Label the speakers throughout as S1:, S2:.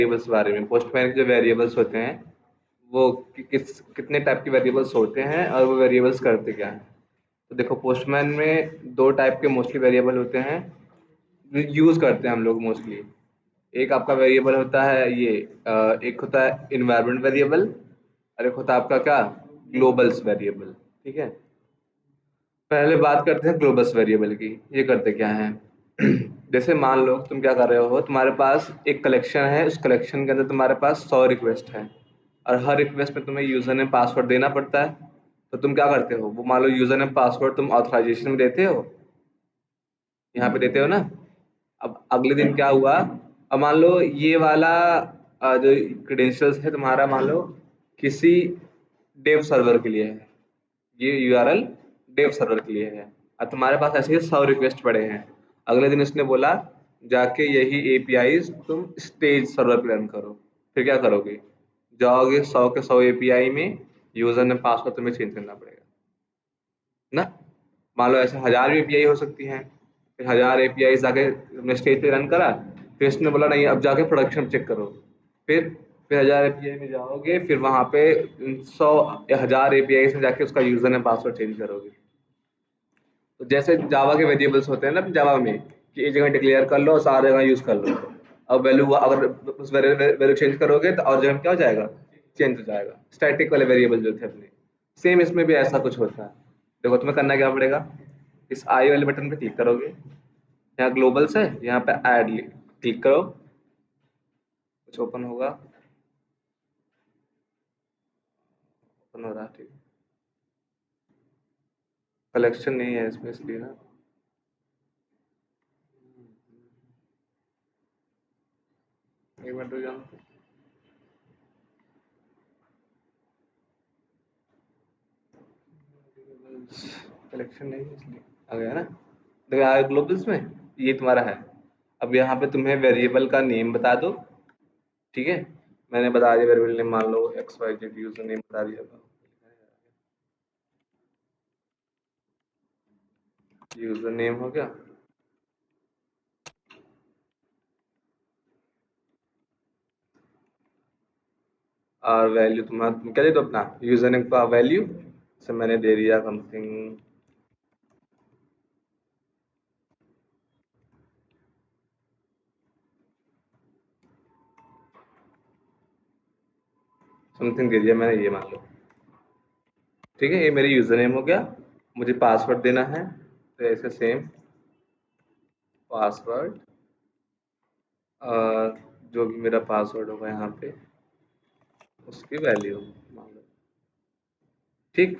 S1: Variables के बारे में। पोस्टमैन के जो वेरिएबल्स होते हैं वो कितने टाइप के वेरिएबल्स होते हैं और वो वेरिएबल्स करते क्या हैं। तो देखो पोस्टमैन में दो टाइप के मोस्टली वेरिएबल होते हैं, यूज़ करते हैं हम लोग मोस्टली। एक आपका वेरिएबल होता है ये एक होता है इन्वायरमेंट वेरिएबल और एक होता है आपका क्या, ग्लोबल्स वेरिएबल। ठीक है, पहले बात करते हैं ग्लोबल्स वेरिएबल की। ये करते क्या हैं जैसे मान लो तुम क्या कर रहे हो, तुम्हारे पास एक कलेक्शन है, उस कलेक्शन के अंदर तुम्हारे पास 100 रिक्वेस्ट है और हर रिक्वेस्ट में तुम्हें यूजर नेम पासवर्ड देना पड़ता है। तो तुम क्या करते हो, वो मान लो यूजर नेम पासवर्ड तुम ऑथराइजेशन में देते हो, यहाँ पे देते हो ना। अब अगले दिन क्या हुआ, अब मान लो ये वाला जो क्रेडेंशियल्स है तुम्हारा, मान लो किसी डेव सर्वर के लिए है, ये यूआरएल डेव सर्वर के लिए है और तुम्हारे पास ऐसे ही 100 रिक्वेस्ट पड़े हैं। अगले दिन इसने बोला जाके यही एपीआईज तुम स्टेज सर्वर पे रन करो। फिर क्या करोगे, जाओगे 100 के 100 एपीआई में, यूजर ने पासवर्ड तुम्हें चेंज करना पड़ेगा ना। मान लो ऐसे 1000 एपीआई हो सकती हैं, फिर 1000 एपीआई जाके तुमने स्टेज पे रन करा, फिर इसने बोला नहीं अब जाके प्रोडक्शन चेक करो। फिर 1000 एपीआई में जाओगे, फिर वहां पे 100 या 1000 एपीआई से जाके उसका यूजर ने पासवर्ड चेंज करोगे। तो जैसे जावा के वेरिएबल्स होते हैं ना जावा में, कि एक जगह डिक्लेयर कर लो और सारी जगह यूज कर लो। अब वैल्यू अगर उस वैल्यू चेंज करोगे तो और जगह क्या हो जाएगा, चेंज हो जाएगा। स्टैटिक वाले वेरिएबल जो थे अपने, सेम इसमें भी ऐसा कुछ होता है। देखो तुम्हें करना क्या पड़ेगा, इस आई वाले बटन पे क्लिक करोगे, यहाँ ग्लोबल्स है, यहाँ पे ऐड क्लिक करो, कुछ ओपन होगा, ओपन हो रहा है। ठीक, कलेक्शन नहीं है इसमें इसलिए ना। एक मिनट रुक जाओ, कलेक्शन नहीं है इसलिए आ गया ना। देखो आया ग्लोबल्स में, ये तुम्हारा है। अब यहाँ पे तुम्हें वेरिएबल का नेम बता दो। ठीक है, मैंने बता दिया वेरिएबल नेम, मान लो x y z user name बता दिया था। यूजर नेम हो गया, और वैल्यू तुम्हारा तुम क्या दे दो अपना यूजर नेम का वैल्यू से मैंने दे दिया समथिंग, समथिंग दे दिया मैंने, ये मान लो। ठीक है, ये मेरी यूजर नेम हो गया। मुझे पासवर्ड देना है तो ऐसे सेम पासवर्ड, जो भी मेरा पासवर्ड होगा यहाँ पे उसकी वैल्यू मान लो। ठीक,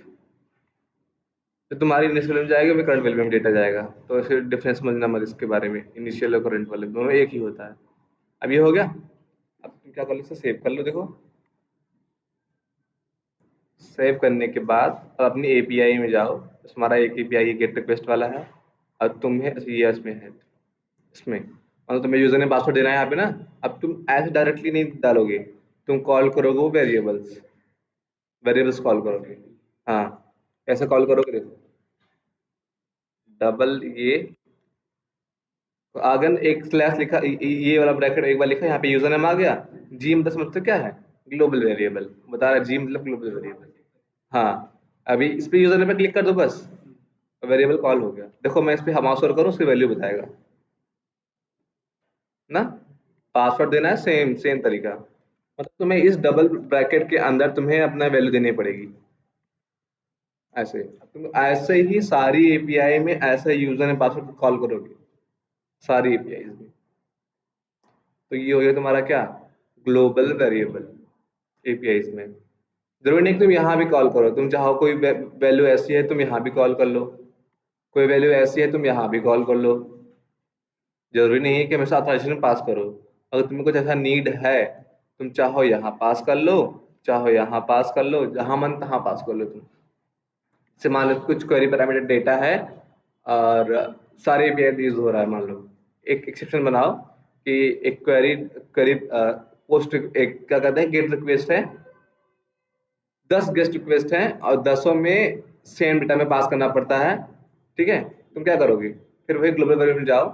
S1: तो तुम्हारी इनिशियल वैल्यू जाएगी, फिर करंट वैल्यू में डेटा जाएगा। तो ऐसे डिफरेंस समझना मत इसके बारे में, इनिशियल और करंट वाले दोनों एक ही होता है। अब ये हो गया। अब तुम क्या कर लो, इसे सेव कर लो। देखो सेव करने के बाद अब अपनी एपीआई में जाओ, तुम्हारा एक एपीआई गेट रिक्वेस्ट वाला है और तुम्हें ये इसमें है, इसमें मतलब तुम्हें यूजर ने पासवर्ड देना है यहाँ पे ना। अब तुम ऐसे डायरेक्टली नहीं डालोगे, तुम कॉल करोगे वो वेरिएबल्स, वेरिएबल्स कॉल करोगे। हाँ, कैसे कॉल करोगे देखो, डबल ये तो आगन एक स्लैश लिखा, ये वाला ब्रैकेट एक बार लिखा, यहाँ पे यूजर नेम आ गया। जी मतलब समझते हो क्या है, ग्लोबल वेरिएबल बता रहा है, जी मतलब ग्लोबल वेरिएबल। हाँ, अभी इस पे यूजर नेम पे क्लिक कर दो बस, वेरिएबल कॉल हो गया। देखो मैं इस पे माउस ओवर करूँ उसकी वैल्यू बताएगा ना। पासवर्ड देना है सेम सेम तरीका, मतलब तुम्हें इस डबल ब्रैकेट के अंदर तुम्हें अपना वैल्यू देनी पड़ेगी। ऐसे तुम ऐसे ही सारी एपीआई में ऐसे यूजर ने पासवर्ड कॉल करोगे, सारी एपीआई में। तो ये हो गया तुम्हारा क्या, ग्लोबल वेरिएबल एपीआई में। जरूरी नहीं कि तुम यहाँ भी कॉल करो, तुम चाहो कोई वैल्यू ऐसी है तुम यहाँ भी कॉल कर लो, कोई वैल्यू ऐसी है तुम यहाँ भी कॉल कर लो। जरूरी नहीं है कि हमेशा ऑथराइजेशन पास करो। अगर तुम्हें कुछ ऐसा नीड है, तुम चाहो यहाँ पास कर लो, चाहो यहाँ पास कर लो, जहां मन तहां पास कर लो तुम। जैसे मान लो कुछ क्वेरी पैरामीटर डेटा है और सारे एपीआई यूज हो रहा है, मान लो एक एक्सेप्शन बनाओ कि एक क्वेरी क्वेरी पोस्ट एक क्या कहते हैं गेट रिक्वेस्ट है, 10 गेस्ट रिक्वेस्ट हैं और 10 में सेम डेटा में पास करना पड़ता है। ठीक है, तुम क्या करोगे, फिर वही ग्लोबल वेरिएबल जाओ,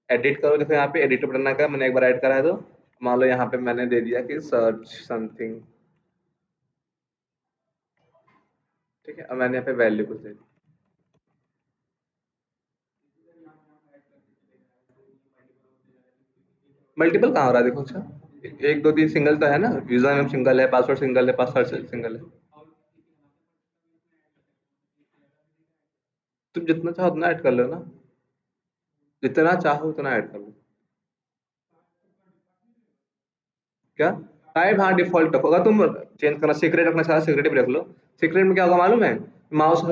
S1: एडिट करो, देखो यहाँ पे एडिटर बटन ना, मैंने एक बार ऐड करा है तो मान लो यहाँ पे मैंने दे दिया कि सर्च समथिंग, ठीक है। अब मैंने यहाँ पे वैल्यू कुछ दे दी। मल्टीपल कहाँ हो रहा है देखो, अच्छा एक दो तीन सिंगल तो है ना, यूजर नेम सिंगल है, पासवर्ड सिंगल है, पासवर्ड सिंगल है। तुम जितना चाहो उतना ऐड कर लो ना, जितना चाहो उतना ऐड कर लो। क्या टाइप, हाँ डिफॉल्ट रखो, अगर तुम चेंज करना सीक्रेट रखना चाहो सीक्रेट भी रख लो। सीक्रेट में क्या होगा मालूम है, माउस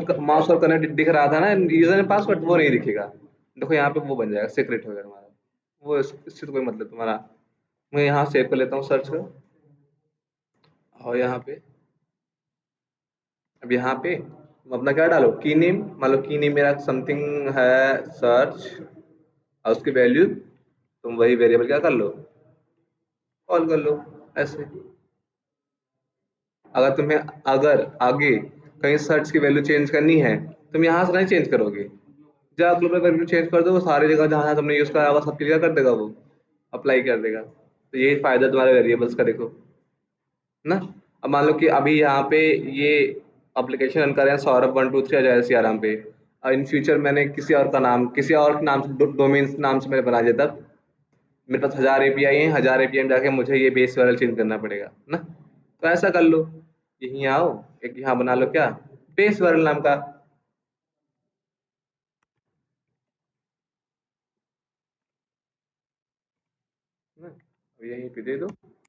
S1: और कनेक्ट दिख रहा था ना यूजर ने पासवर्ड, वो नहीं दिखेगा। देखो यहाँ पे वो बन जाएगा, सीक्रेट हो जाएगा तुम्हारा, वो इससे तो कोई मतलब तुम्हारा। मैं यहाँ सेव कर लेता हूँ सर्च कर, और यहाँ पे अब यहाँ पे तुम अपना क्या डालो, की नेम, मान लो की नेम मेरा समथिंग है सर्च, और उसकी वैल्यू तुम वही वेरिएबल क्या कर लो, कॉल कर लो ऐसे। अगर तुम्हें अगर आगे कहीं सर्च की वैल्यू चेंज करनी है, तुम यहाँ से नहीं चेंज करोगे, जहाँ ग्लोबल वैल्यू चेंज कर दो, वो सारी जगह जहाँ जहाँ तुमने यूज करा होगा सब क्लियर कर देगा, वो अप्लाई कर देगा। तो यही फायदा तुम्हारे वेरिएबल्स का, देखो ना। अब मान लो कि अभी यहाँ पे ये एप्लीकेशन रन कर रहे हैं सौरभ 123 अजय सियाराम पे, और इन फ्यूचर मैंने किसी और का नाम, किसी और नाम से, डोमेन नाम से मैंने बना दिया, तब मेरे पास 1000 API हैं, 1000 API में जाके मुझे ये बेस वाला चेंज करना पड़ेगा ना। तो ऐसा कर लो, यहीं आओ, एक यहाँ बना लो क्या, बेस वाला नाम का। ना अब यहीं पे दे दो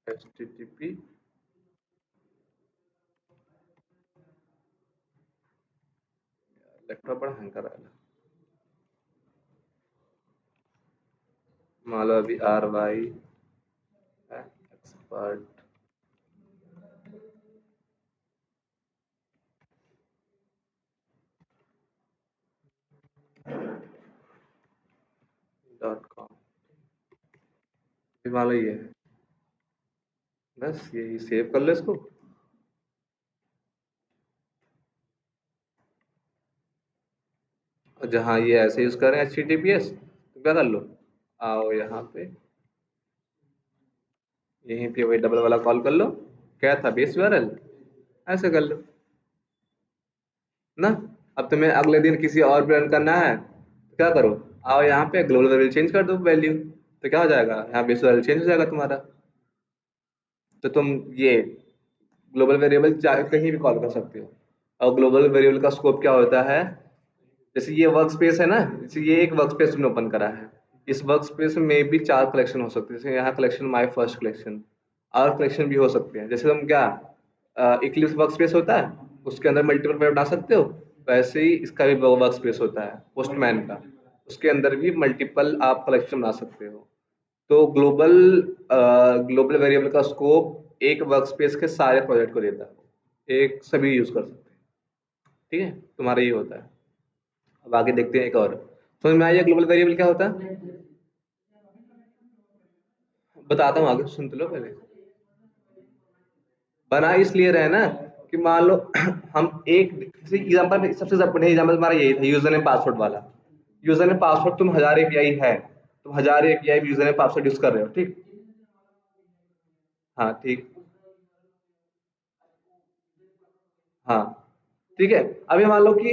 S1: HTTP, लैपटॉप बड़ा हैंग कर रहा है। मान लो अभी RY एक्सपर्ट .com, मान लो ये है, बस यही सेव कर लो इसको। और जहाँ ये ऐसे यूज कर रहे हैं HTTPS, तो क्या कर लो, आओ यहाँ पे, यहीं पे वही डबल वाला कॉल कर लो, क्या था बेस यूआरएल, ऐसे कर लो ना। अब तुम्हें अगले दिन किसी और पे रन करना है तो क्या करो, आओ यहाँ पे ग्लोबल वैल्यू चेंज कर दो वैल्यू, तो क्या हो जाएगा, यहाँ बेस यूआरएल चेंज हो जाएगा तुम्हारा। तो तुम ये ग्लोबल वेरिएबल कहीं भी कॉल कर सकते हो। और ग्लोबल वेरिएबल का स्कोप क्या होता है, जैसे ये वर्क स्पेस है ना, जैसे ये एक वर्क स्पेस तुमने ओपन करा है, इस वर्क स्पेस में भी 4 कलेक्शन हो सकते हैं, जैसे यहाँ कलेक्शन माई फर्स्ट कलेक्शन, और कलेक्शन भी हो सकते हैं। जैसे तुम क्या इक्लिप्स वर्क स्पेस होता है, उसके अंदर मल्टीपल फाइल बना सकते हो, वैसे ही इसका भी वर्क स्पेस होता है पोस्टमैन का, उसके अंदर भी मल्टीपल आप कलेक्शन बना सकते हो। तो ग्लोबल ग्लोबल वेरिएबल का स्कोप एक वर्क स्पेस के सारे प्रोजेक्ट को देता है, एक सभी यूज कर सकते हैं, ठीक है, तुम्हारा ये होता है। अब आगे देखते हैं एक और, समझ में आइए ग्लोबल वेरिएबल क्या होता है, बताता हूँ आगे, सुन तो लो पहले। बना इसलिए रहे ना कि मान लो हम एक एग्जांपल, सबसे बढ़िया एग्जांपल हमारा यही था यूजर नेम पासवर्ड वाला। यूजर नेम पासवर्ड तुम 1000 API है, तुम 1000 API user name password use कर रहे हो, ठीक। हाँ ठीक, हाँ ठीक है। अभी मान लो कि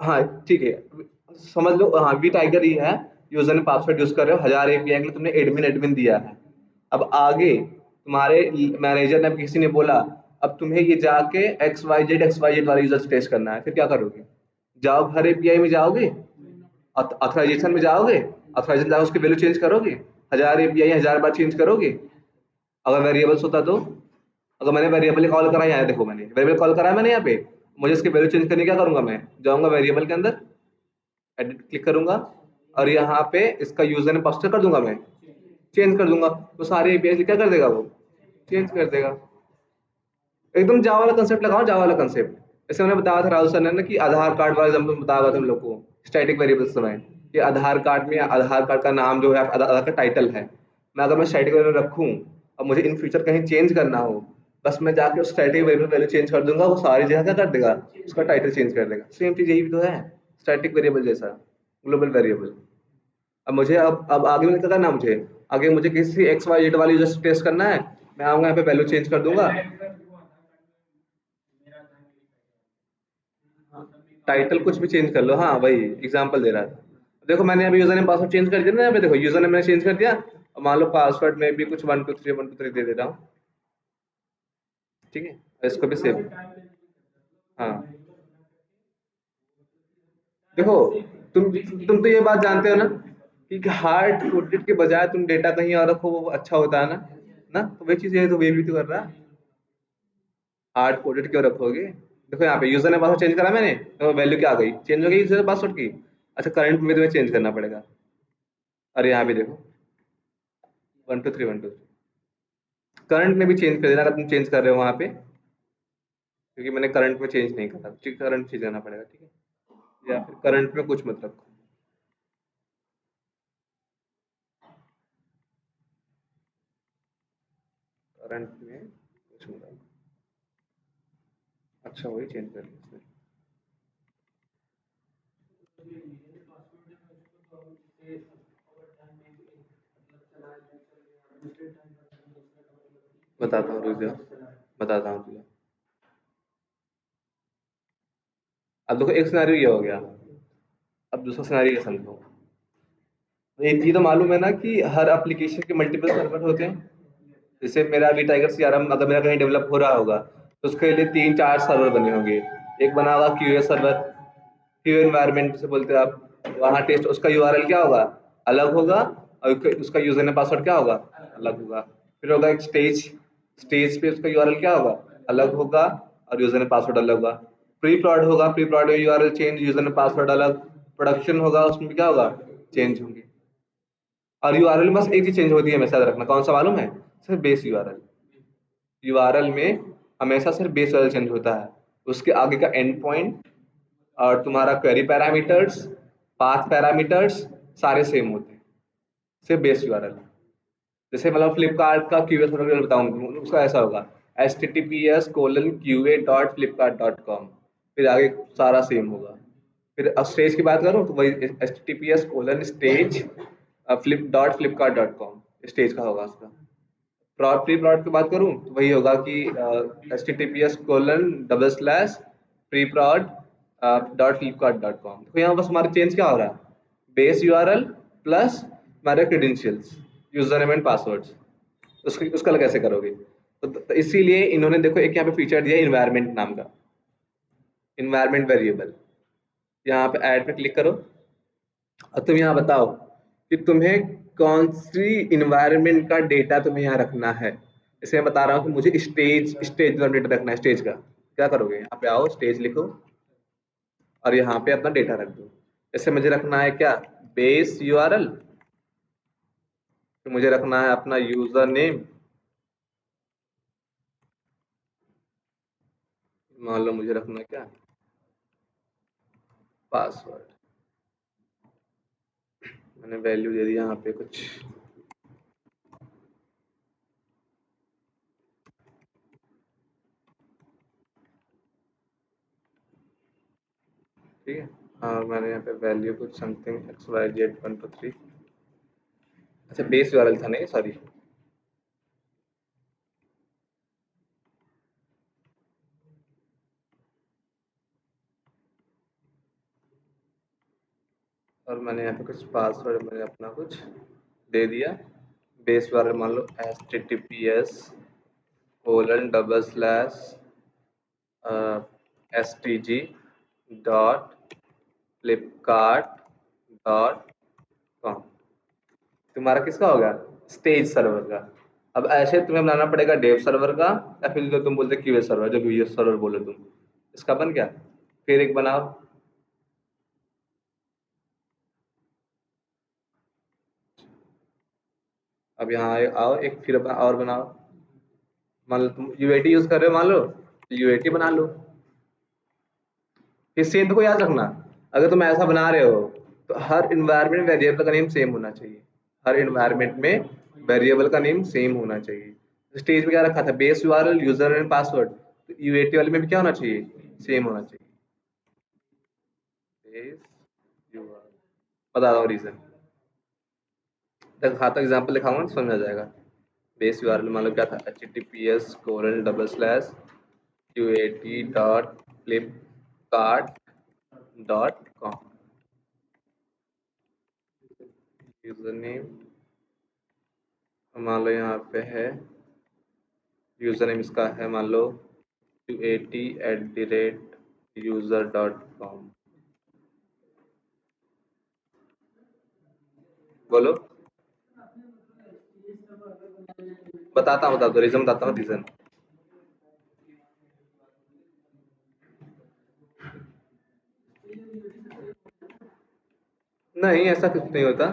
S1: हाँ ठीक है, समझ लो हाँ वी टाइगर ही है, यूजर ने पासवर्ड यूज कर रहे हो, 1000 API के लिए तुमने एडमिन एडमिन दिया है। अब आगे तुम्हारे मैनेजर ने, किसी ने बोला अब तुम्हें ये जाके XYZ वाले यूजर से टेस्ट करना है, फिर क्या करोगे, जाओ हर एपीआई में जाओगे, ऑथराइजेशन में जाओगे, ऑथराइजेशन जाओगे उसकी वैल्यू चेंज करोगे, 1000 API 1000 बार चेंज करोगे। अगर वेरिएबल्स होता तो, अगर मैंने वेरिएबल कॉल करा, यहाँ देखो मैंने वेरिएबल कॉल करा है मैंने यहाँ पे, मुझे इसकी वैल्यू चेंज करनी, क्या करूंगा मैं, जाऊंगा वेरिएबल के अंदर, एडिट क्लिक करूंगा, और यहाँ पे इसका यूजर ने पासवर्ड कर दूंगा मैं, चेंज कर दूंगा, तो सारे एपीआई क्या कर देगा वो, चेंज कर देगा। एकदम जावा वाला कंसेप्ट लगाओ, जावा वाला कंसेप्ट, जैसे मैंने बताया था राहुल सर ने ना कि आधार कार्ड वाला एग्जाम्पल बताया हुआ था हम लोग को, स्टैटिक वेरिएबल्स में, कि आधार कार्ड में आधार कार्ड का नाम जो है आधार का टाइटल है, मैं अगर मैं स्टैटिक वेरिएबल रखूँ, अब मुझे इन फ्यूचर कहीं चेंज करना हो, बस मैं जाके उस स्टैटिक वेरिएबल वैल्यू चेंज कर दूंगा, वो सारी जगह क्या कर देगा, उसका टाइटल चेंज कर देगा। सेम चीज यही तो है, स्टैटिक वेरिएबल जैसा, ग्लोबल वेरिएबल। अब मुझे अब आगे में क्या करना है मुझे, आगे मुझे किसी एक्स वाई जेड वाली यूजर टेस्ट करना है, मैं आऊंगा यहाँ पे वैल्यू चेंज कर दूंगा। टाइटल कुछ भी चेंज कर लो, हाँ वही एग्जांपल दे रहा था। देखो मैंने अभी यूजर नेम पासवर्ड चेंज कर दिया ना, यहाँ पे देखो यूजर नेम मैंने चेंज कर दिया, और मान लो पासवर्ड में भी कुछ 123 दे दे रहा हूँ। ठीक है, इसको भी सेव। हाँ देखो, तुम तो ये बात जानते हो ना कि हार्ड कोडेड के बजाय तुम डेटा कहीं और रखो, वो अच्छा होता है ना। ना तो वही चीज है, तो वे भी तो कर रहा है। हार्ड कोडेड क्यों रखोगे? देखो यहाँ पे यूजर ने पासवर्ड चेंज करा मैंने, तो वैल्यू क्या आ गई, चेंज हो गई यूजर पासवर्ड की। अच्छा करंट में तुम्हें चेंज करना पड़ेगा। अरे यहाँ पे देखो 123 करंट में भी चेंज कर देना अगर तुम चेंज कर रहे हो वहां पे, क्योंकि मैंने करंट में चेंज नहीं करा, ठीक करंट चेंज करना पड़ेगा, ठीक है। या फिर करंट में कुछ मत रखो। करंट में कुछ मत रखो। अच्छा वही चेंज कर लिया। बताता हूँ रुक जाओ, बताता हूँ तुझे। अब देखो एक सिनेरियो ये हो गया, अब दूसरा सिनेरियो ये समझो। एक चीज तो मालूम है ना कि हर एप्लीकेशन के मल्टीपल सर्वर होते हैं। जैसे मेरा अभी टाइगर सीआरएम अगर मेरा कहीं डेवलप हो रहा होगा, तो उसके लिए 3-4 सर्वर बने होंगे। एक बना होगा क्यूए सर्वर, क्यू एनवायरनमेंट से बोलते हैं आप, वहाँ टेस्ट उसका यूआरएल क्या होगा, अलग होगा, और उसका यूजर नेम पासवर्ड क्या होगा, अलग होगा। फिर होगा एक स्टेज, स्टेज पे उसका यूआरएल क्या होगा, अलग होगा, और यूजर नेम पासवर्ड अलग होगा। प्री प्रॉड होगा, प्री प्रॉड में URL change, user name password अलग। प्रोडक्शन होगा, उसमें भी क्या होगा, चेंज होंगे। और यूआरएल में बस एक चीज चेंज होती है हमेशा, याद रखना कौन सा मालूम है, सिर्फ बेस यूआरएल। यूआरएल में हमेशा सिर्फ बेस यूआरएल चेंज होता है, उसके आगे का एंड पॉइंट और तुम्हारा क्वेरी पैरामीटर्स, पाथ पैरामीटर्स सारे सेम होते हैं, सिर्फ बेस यूआरएल। जैसे मतलब फ्लिपकार्ट का क्यूए सर्वर बताऊँ उसका ऐसा होगा, https://qa.flipkart.com, फिर आगे सारा सेम होगा। फिर अब स्टेज की बात करूँ तो वही https://stage flip.flipkart.com स्टेज का होगा उसका। प्री प्लॉट की बात करूँ तो वही होगा कि https://प्री plot dot Flipkart dot com. तो यहाँ बस हमारे चेंज क्या हो रहा है, बेस यूआरएल प्लस हमारे credentials, user name and passwords. उसका कैसे करोगे? तो इसीलिए इन्होंने देखो एक यहाँ पे फीचर दिया इन्वायरमेंट नाम का, इन्वायरमेंट वेरिएबल। यहाँ पे ऐड पे क्लिक करो, और तुम यहाँ बताओ कि तुम्हें कौन सी इन्वायरमेंट का डेटा तुम्हें यहाँ रखना है। जैसे मैं बता रहा हूँ कि मुझे स्टेज स्टेज का डेटा रखना है, स्टेज का क्या करोगे, यहाँ पे आओ स्टेज लिखो, और यहाँ पे अपना डेटा रख दो। जैसे मुझे रखना है क्या, बेस यूआरएल, तो मुझे रखना है अपना यूजर नेम, मान लो मुझे रखना है क्या, पासवर्ड। मैंने वैल्यू दे दी यहाँ पे कुछ, ठीक है। और मैंने यहाँ पे वैल्यू कुछ समथिंग XYZ 123, अच्छा बेस यूआरएल था नहीं सॉरी। और मैंने यहाँ पे कुछ पासवर्ड मैंने अपना कुछ दे दिया। बेस यूआरएल मान लो https://stg.flipkart.com। तुम्हारा किसका होगा, स्टेज सर्वर का। अब ऐसे तुम्हें बनाना पड़ेगा डेव सर्वर का, या फिर जो तुम बोलते क्यूए सर्वर, जो क्यूए सर्वर बोले तुम, इसका बन गया। फिर एक बनाओ, अब यहाँ आओ एक फिर और बनाओ। मान लो तुम यूएटी यूज कर रहे हो मान लो, यूएटी बना लो। इस सेम को याद रखना, अगर तुम ऐसा बना रहे हो तो हर इन्वायरमेंट वेरिएबल का नेम सेम होना चाहिए, हर इन्वायरमेंट में वेरिएबल का नेम सेम होना चाहिए। स्टेज में क्या रखा था, base URL, user and password, तो यूएटी वाले में भी क्या होना चाहिए, सेम होना चाहिए, बेस यूआरएल। बता रहा हूँ रीजन, खाता एग्जाम्पल दिखाऊंगा तो समझ आ जाएगा। बेस यूआरएल मान लो क्या था, https://qat.flipkart.com। यूजर नेम मान लो यहाँ पे है, यूजर नेम इसका है मान लो qat@user.com। बोलो, बताता हूँ, बता दो रीजन, बताता हूँ रीजन। नहीं, ऐसा कुछ नहीं होता,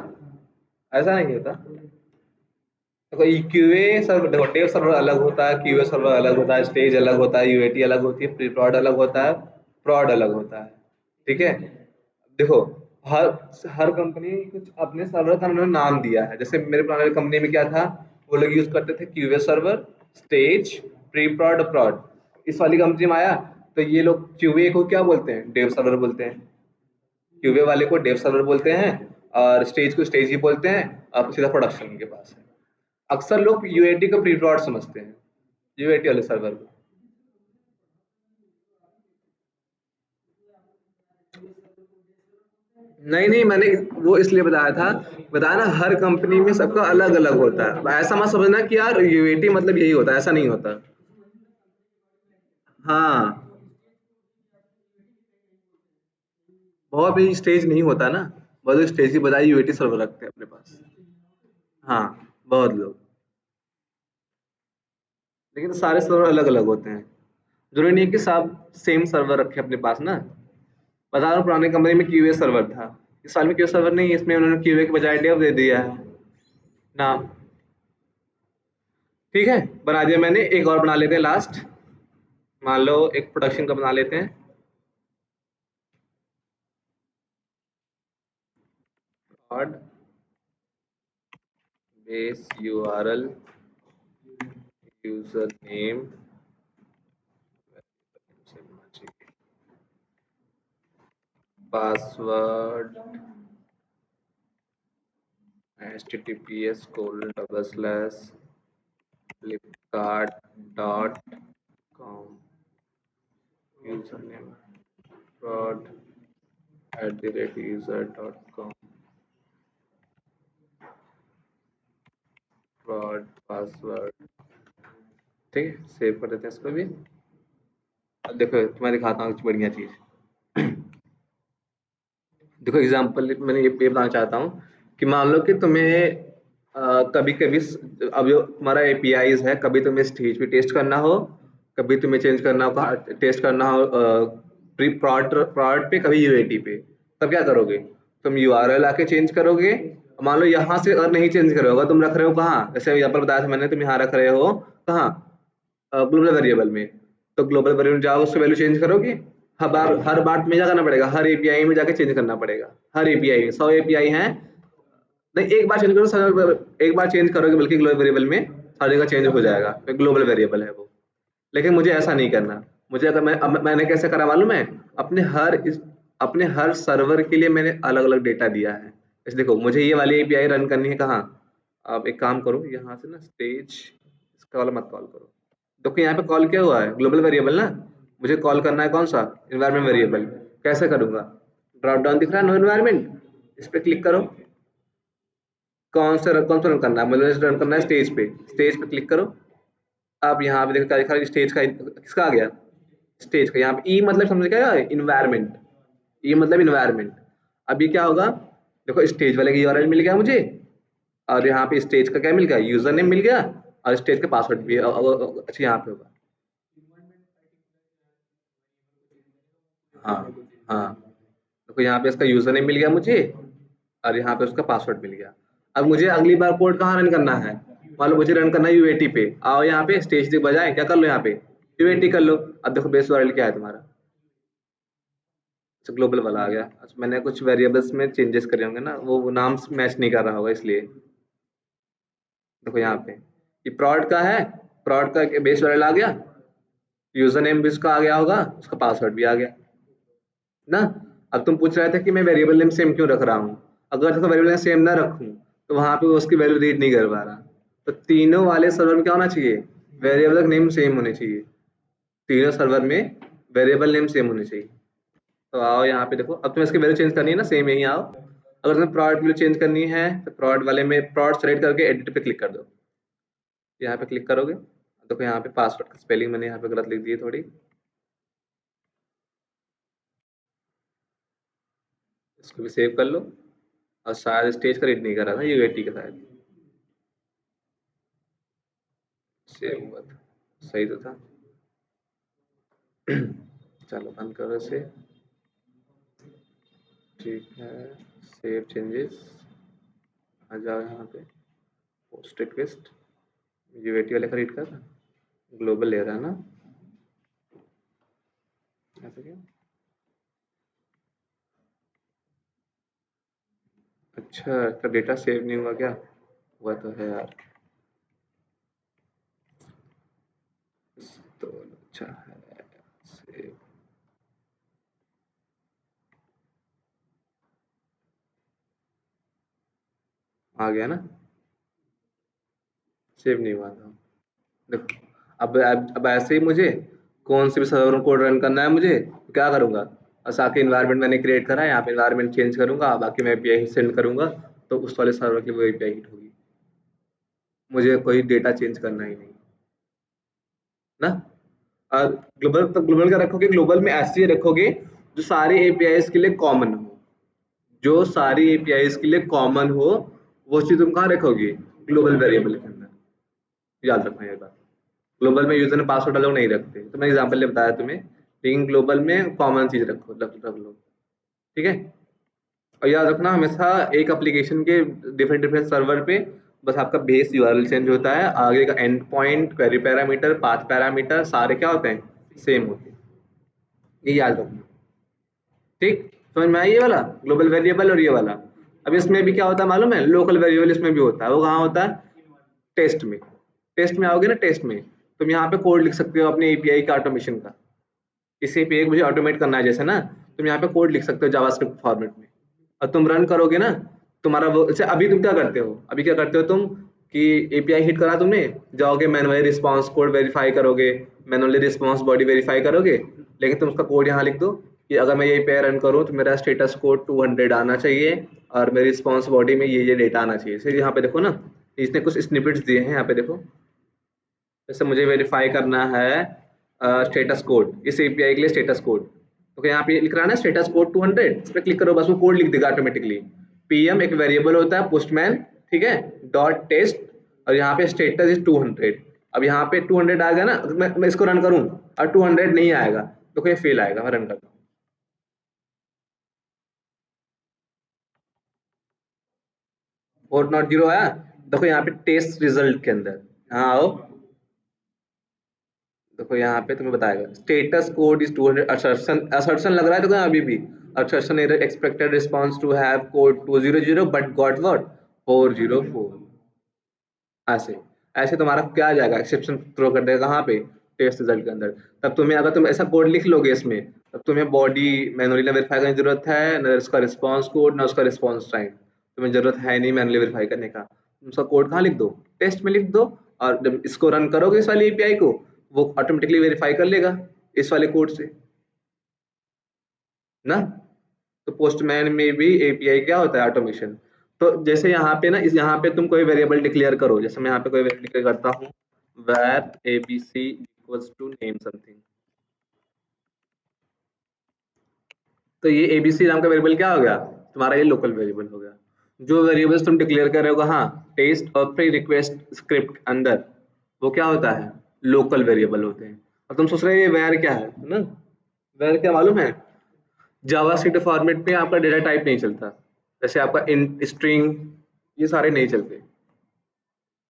S1: ऐसा नहीं होता। देखो क्यूए सर्वर, देखो डेव सर्वर अलग होता है, क्यूए सर्वर अलग होता है, स्टेज अलग होता है, यूएटी अलग होती है, प्री प्रॉड अलग होता है, प्रॉड अलग होता है। ठीक है, देखो हर हर कंपनी कुछ अपने सर्वर का उन्होंने नाम दिया है। जैसे मेरे पुराने कंपनी में क्या था, वो लोग यूज करते थे क्यूए सर्वर, स्टेज, प्री प्रॉड, प्रॉड। इस वाली कंपनी में आया तो ये लोग क्यूए को क्या बोलते हैं, डेव सर्वर बोलते हैं, क्यूए वाले को डेव सर्वर बोलते हैं, और स्टेज को स्टेज ही बोलते हैं। अब सीधा प्रोडक्शन के पास है। अक्सर लोग यूएटी को प्री प्रॉड समझते हैं, यूएटी वाले सर्वर को। नहीं नहीं, मैंने वो इसलिए बताया ना, हर कंपनी में सबका अलग अलग होता है। अब ऐसा मत समझना कि यार यूएटी मतलब यही होता है, ऐसा नहीं होता। हाँ, बहुत भी स्टेज नहीं होता ना, बहुत स्टेज की बजाय यूएटी सर्वर रखते हैं अपने पास। हाँ, बहुत लोग। लेकिन सारे सर्वर अलग अलग होते हैं, जरूरी नहीं है कि सब सेम सर्वर रखे अपने पास ना। बता रहा हूँ, पुरानी कंपनी में क्यूए सर्वर था, इस साल में क्यूए सर्वर नहीं है, इसमें उन्होंने क्यूए के बजाय डेव दे दिया है नाम। ठीक है, बना दिया मैंने। एक और बना लेते हैं लास्ट, मान लो एक प्रोडक्शन का बना लेते हैं। prod base url username password https://flipkart.com username prod@user.com prod password। ठीक है, सेव कर देते हैं इसको भी। अब देखो तुम्हें दिखाता हूँ कुछ बढ़िया चीज। देखो एग्जांपल मैंने ये बताना चाहता हूँ कि मान लो कि तुम्हें कभी कभी अब जो तुम्हारा एपीआईज है, कभी तुम्हें स्टेज पे टेस्ट करना हो, कभी तुम्हें चेंज करना हो, टेस्ट करना हो प्री प्रॉड प्रॉड पे, कभी यूएटी पे। तब क्या करोगे, तुम यूआरएल आके चेंज करोगे। मान लो यहाँ से अगर नहीं चेंज करोगे, तुम रख रहे हो कहाँ, जैसे यहाँ पर बताया था मैंने, तुम यहाँ रख रहे हो कहाँ, ग्लोबल वेरिएबल में। तो ग्लोबल वेरिएबल में जाओ, उसकी वैल्यू चेंज करोगे। हर बार तुम्हें क्या करना पड़ेगा, हर एपीआई में जाके चेंज करना पड़ेगा। हर एपीआई में 100 एपीआई हैं, नहीं एक बार चेंज करो, एक बार चेंज करोगे बल्कि ग्लोबल वेरिएबल में हर जगह चेंज हो जाएगा, ग्लोबल वेरिएबल है वो। लेकिन मुझे ऐसा नहीं करना। मुझे अगर मैंने कैसे करा मालूम है, अपने हर सर्वर के लिए मैंने अलग अलग डेटा दिया है। जैसे देखो, मुझे ये वाली एपीआई रन करनी है कहाँ, आप एक काम करो, यहाँ से ना स्टेज, इसका वाला मत कॉल करो। देखो यहाँ पे कॉल क्या हुआ है, ग्लोबल वेरिएबल ना। मुझे कॉल करना है कौन सा, इन्वायरमेंट वेरिएबल। कैसे करूंगा, ड्रॉप डाउन दिख रहा है नो इन्वायरमेंट, इस पे क्लिक करो। कौन सा रन करना है, मुझे रन करना है स्टेज पे। स्टेज पे क्लिक करो। आप यहाँ पे देखो लिखा है स्टेज का, किसका आ गया, स्टेज का। यहाँ पे ई मतलब समझ गया, इन्वायरमेंट। ई मतलब इन्वायरमेंट। अभी क्या होगा, देखो स्टेज वाले का यूआरएल मिल गया मुझे, और यहाँ पे स्टेज का क्या मिल गया, यूजर नेम मिल गया, और स्टेज का पासवर्ड भी अच्छा यहाँ पे होगा। हाँ हाँ, देखो यहाँ पे इसका यूजर नेम मिल गया मुझे, और यहाँ पे उसका पासवर्ड मिल गया। अब मुझे अगली बार कोड कहाँ रन करना है, मान लो मुझे रन करना है यूएटी पे। आओ यहाँ पे स्टेज के बजाय क्या कर लो, यहाँ पे यूएटी कर लो। अब देखो बेस यूआरएल क्या है तुम्हारा, अच्छा ग्लोबल वाला आ गया। अच्छा, मैंने कुछ वेरिएबल्स में चेंजेस करे होंगे ना, वो नाम मैच नहीं कर रहा होगा इसलिए। देखो यहाँ पे ये प्रॉड का है, प्रॉड का बेस यूआरएल आ गया, यूजर नेम भी उसका आ गया होगा, उसका पासवर्ड भी आ गया ना। अब तुम पूछ रहे थे कि मैं वेरिएबल नेम सेम क्यों रख रहा हूँ। अगर देखो वेरिएबल नेम सेम ना रखूँ, तो वहां पे वो उसकी वैल्यू रीड नहीं कर पा रहा। तो तीनों वाले सर्वर में क्या होना चाहिए, वेरिएबल का नेम सेम होने चाहिए, तीनों सर्वर में वेरिएबल नेम सेम होने चाहिए। तो आओ यहाँ पे देखो, अब तुम्हें इसकी वैल्यू चेंज करनी है ना, सेम यही आओ। अगर तुम्हें प्रोडक्ट वैल्यू चेंज करनी है तो प्रोडक्ट वाले में प्रोडक्ट सेलेक्ट करके एडिट पे क्लिक कर दो। यहाँ पे क्लिक करोगे, देखो यहाँ पे पासवर्ड का स्पेलिंग मैंने यहाँ पे गलत लिख दी है थोड़ी, इसको भी सेव कर लो। और शायद स्टेज का रीड नहीं कर रहा था यूएटी का, शायद सेव हुआ था, सही तो था। चलो बंद करो इसे, ठीक है। सेव चेंजेस, आ जाओ यहाँ पे, पोस्ट रिक्वेस्ट, यूएटी वाले का रीड कर रहा, ग्लोबल ले रहा है ना, ऐसा क्या? अच्छा, इसका डेटा सेव नहीं हुआ क्या? हुआ तो है यार, तो अच्छा है, सेव। आ गया ना, सेव नहीं हुआ था। देखो, अब ऐसे ही मुझे कौन से भी सर्वर कोड रन करना है मुझे, तो क्या करूंगा, बस आके इन्वायरमेंट मैंने क्रिएट करा है, यहाँ पे इन्वायरमेंट चेंज करूंगा, बाकी मैं एपीआई सेंड करूंगा, तो उस वाले सर्वर की वो एपीआई हिट होगी, मुझे कोई डेटा चेंज करना ही नहीं ना। और ग्लोबल, तो ग्लोबल का रखोगे, ग्लोबल में ऐसे ही रखोगे जो सारे एपीआई के लिए कॉमन हो, जो सारी एपीआई के लिए कॉमन हो, वो चीज तुम कहाँ रखोगे, ग्लोबल वेरिएबल के अंदर। याद रखना ये बात, ग्लोबल में यूजर ने पासवर्ड अलग नहीं रखते, तो मैं एग्जांपल ने बताया तुम्हें, लेकिन ग्लोबल में कॉमन चीज रख लो, ठीक है। और याद रखना हमेशा, एक एप्लीकेशन के डिफरेंट डिफरेंट सर्वर पे बस आपका बेस यूआरएल चेंज होता है, आगे का and point, query parameter, path parameter सारे क्या होते हैं, सेम होते हैं, ये याद रखना, ठीक। समझ में आया ये वाला ग्लोबल वेरिएबल और ये वाला। अब इसमें भी क्या होता है मालूम है, लोकल वेरिएबल इसमें भी होता है, वो कहाँ होता है, टेस्ट में। टेस्ट में आओगे ना, टेस्ट में तुम यहाँ पे कोड लिख सकते हो अपने एपीआई का ऑटोमेशन का, इसी पे एक मुझे ऑटोमेट करना है जैसे ना, तुम यहाँ पे कोड लिख सकते हो जावास्क्रिप्ट फॉर्मेट में, और तुम रन करोगे ना, तुम्हारा वो अच्छा, अभी तुम क्या करते हो, अभी क्या करते हो तुम कि एपीआई हिट करा तुमने, जाओगे मैनुअली रिस्पांस कोड वेरीफाई करोगे, मैनुअली रिस्पांस बॉडी वेरीफाई करोगे, लेकिन तुम उसका कोड यहाँ लिख दो कि अगर मैं ये एपीआई रन करूँ तो मेरा स्टेटस कोड 200 आना चाहिए, और मेरी रिस्पांस बॉडी में ये डेटा आना चाहिए। फिर यहाँ पे देखो ना, इसने कुछ स्निपेट्स दिए हैं यहाँ पे देखो, जैसे मुझे वेरीफाई करना है स्टेटस कोड, इस एपीआई के लिए स्टेटस कोड, तो यहाँ पे लिख रहा है ना स्टेटस कोड 200, इस पर क्लिक करो, बस वो कोड लिख देगा ऑटोमेटिकली। पीएम एक वेरिएबल होता है पोस्टमैन, ठीक है, डॉट टेस्ट, और यहाँ पे स्टेटस इज 200। अब यहाँ पे 200 आ गया ना, मैं इसको रन करूँ और 200 नहीं आएगा तो कोई फेल आएगा, मैं रन करता हूँ, और नॉट जीरो आया। देखो यहाँ पे टेस्ट रिजल्ट के अंदर, हाँ आओ, देखो यहाँ पे तुम्हें बताएगा status code is 200, assertion assertion लग रहा है, देखो यहाँ अभी भी assertion error, expected response to have code 200 but got what 404, ऐसे ऐसे तुम्हारा क्या आ जाएगा, एक्सेप्शन थ्रो कर देगा कहाँ पे, टेस्ट रिजल्ट के अंदर। तब तुम्हें, अगर तुम ऐसा कोड लिख लोगे इसमें, तब तुम्हें बॉडी मैनुअली ना वेरीफाई करने की जरूरत है, ना उसका रिस्पांस कोड, ना उसका रिस्पांस टाइम, तुम्हें जरूरत है नहीं मैनुअली वेरीफाई करने का, तुम उसका कोड कहाँ लिख दो, टेस्ट में लिख दो, और जब इसको रन करोगे इस वाली एपीआई को, वो ऑटोमेटिकली वेरीफाई कर लेगा इस वाले कोड से ना। तो पोस्टमैन में भी एपीआई क्या होता है, ऑटोमेशन। तो जैसे यहाँ पे ना, इस यहाँ पे तुम कोई वेरिएबल डिक्लेयर करो, जैसे मैं यहाँ पे कोई वेरिएबल डिक्लेयर करता हूँ, where abc equals to name something, तो ये एबीसी नाम का वेरिएबल क्या हो गया, तुम्हारा ये लोकल वेरिएबल हो गया। जो वेरिएबल्स तुम डिक्लेयर कर रहे हो हाँ टेस्ट और प्री रिक्वेस्ट स्क्रिप्ट अंदर, वो क्या होता है, लोकल वेरिएबल होते हैं। और तुम सोच रहे हो ये वेर क्या है ना, वेर क्या मालूम है, जावास्क्रिप्ट फॉर्मेट में आपका डेटा टाइप नहीं चलता, जैसे आपका इन स्ट्रिंग, ये सारे नहीं चलते,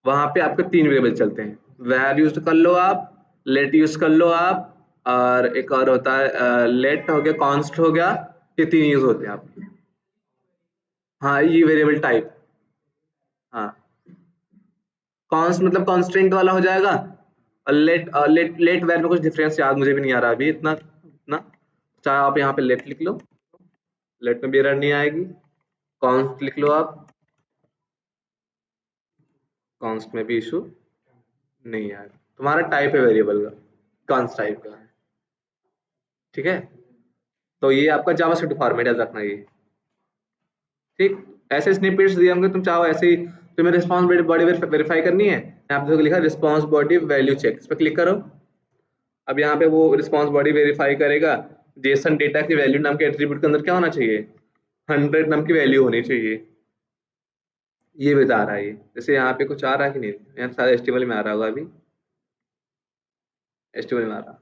S1: वहां पे आपके तीन वेरिएबल चलते हैं, वैर यूज कर लो आप, लेट यूज कर लो आप, और एक और होता है लेट हो गया, कॉन्स्ट हो गया, ये तीन यूज होते हैं आपके। हाँ ये वेरिएबल टाइप, हाँ कॉन्स्ट मतलब कॉन्स्टेंट वाला हो जाएगा, और लेट वेर में कुछ डिफरेंस याद मुझे भी नहीं आ रहा अभी इतना, चाहे आप यहाँ पे लेट लिख लो, लेट में भी एरर नहीं आएगी, कॉन्स्ट लिख लो आप, कॉन्स्ट में भी इशू नहीं है, तुम्हारा टाइप है वेरिएबल का, कॉन्स्ट टाइप का है, ठीक है। तो ये आपका जावास्क्रिप्ट फॉर्मेट याद रखना ये, ठीक। ऐसे स्निपेट्स दिए होंगे, तुम चाहो ऐसे ही, तुम्हें रिस्पॉन्स बॉडी वेरीफाई करनी है, यहाँ पे लिखा रिस्पॉन्स बॉडी वैल्यू चेक, इस पर क्लिक करो। अब यहाँ पे वो रिस्पॉन्स बॉडी वेरीफाई करेगा जेसन डेटा की वैल्यू नाम के एट्रीब्यूट के अंदर क्या होना चाहिए, 100 नाम की वैल्यू होनी चाहिए, ये बता रहा है ये। जैसे यहाँ पे कुछ आ रहा है कि नहीं, यहाँ सारा एचटीएमएल में आ रहा होगा, अभी एचटीएमएल में आ रहा।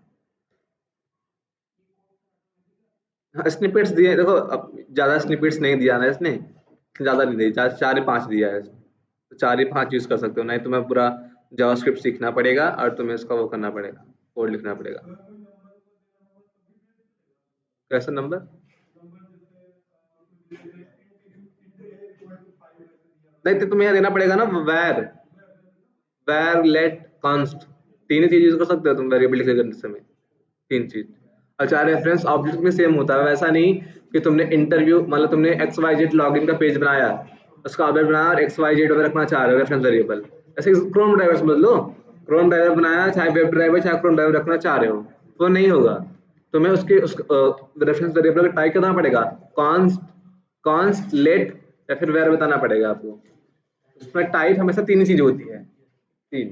S1: हाँ स्निपेट्स दिए, देखो अब ज्यादा स्निपेट्स नहीं दिया ना इसने, ज्यादा नहीं दी, 4 ही 5 दिया है इसने, तो 4 ही 5 यूज कर सकते हो, नहीं तुम्हें पूरा जावास्क्रिप्ट सीखना पड़ेगा और तुम्हें इसका वो करना पड़ेगा, कोड लिखना पड़ेगा। कैसा नंबर, नहीं तो तुम्हें यहाँ देना पड़ेगा ना, वैर वैर लेट कॉन्स्ट, तीन ही चीज यूज कर सकते हो तुम वेरिएबल डिक्लेयर करने समय, तीन चीज। अच्छा रेफरेंस ऑब्जेक्ट में सेम होता है, वैसा नहीं कि तुमने इंटरव्यू मतलब तुमने XYZ लॉगिन का पेज बनाया, उसका ऑब्जेक्ट बनाया और XYZ वगैरह रखना चाह रहे हो रेफरेंस वेरिएबल, ऐसे क्रोम ड्राइवर समझ लो, क्रोम ड्राइवर बनाया, चाहे वेब ड्राइवर चाहे क्रोम ड्राइवर रखना चाह रहे हो, तो नहीं होगा, तुम्हें उसके उस रेफरेंस वेरिएबल का टाइप करना पड़ेगा, कॉन्स्ट कॉन्स्ट लेट या फिर वेर बताना पड़ेगा आपको। उसमें टाइप हमेशा तीन ही चीज होती है, तीन,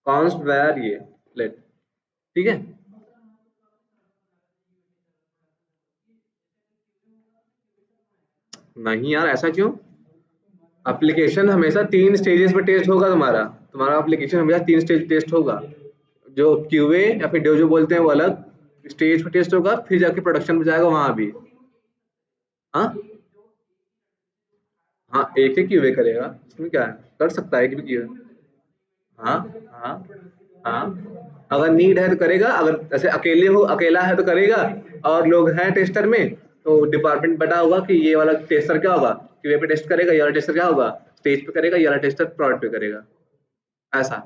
S1: कॉन्स्ट वेर ये लेट, ठीक है। नहीं यार ऐसा क्यों, एप्लीकेशन हमेशा 3 स्टेजेस पे टेस्ट होगा, तुम्हारा तुम्हारा एप्लीकेशन हमेशा 3 स्टेज टेस्ट होगा, जो क्यूए या फिर जो बोलते हैं वो अलग स्टेज पे टेस्ट होगा, फिर जाके प्रोडक्शन में जाएगा वहां भी। हाँ हाँ एक ही क्यूए करेगा, इसमें क्या है, कर सकता है एक भी क्यूए। हाँ हाँ हाँ, अगर नीड है तो करेगा, अगर ऐसे अकेले हो अकेला है तो करेगा, और लोग हैं टेस्टर में तो डिपार्टमेंट बटा होगा कि ये वाला टेस्टर क्या होगा, क्यूए पे टेस्ट करेगा, ये वाला टेस्टर क्या होगा स्टेज पे करेगा, ये वाला टेस्टर प्रोडक्ट पे करेगा, ऐसा।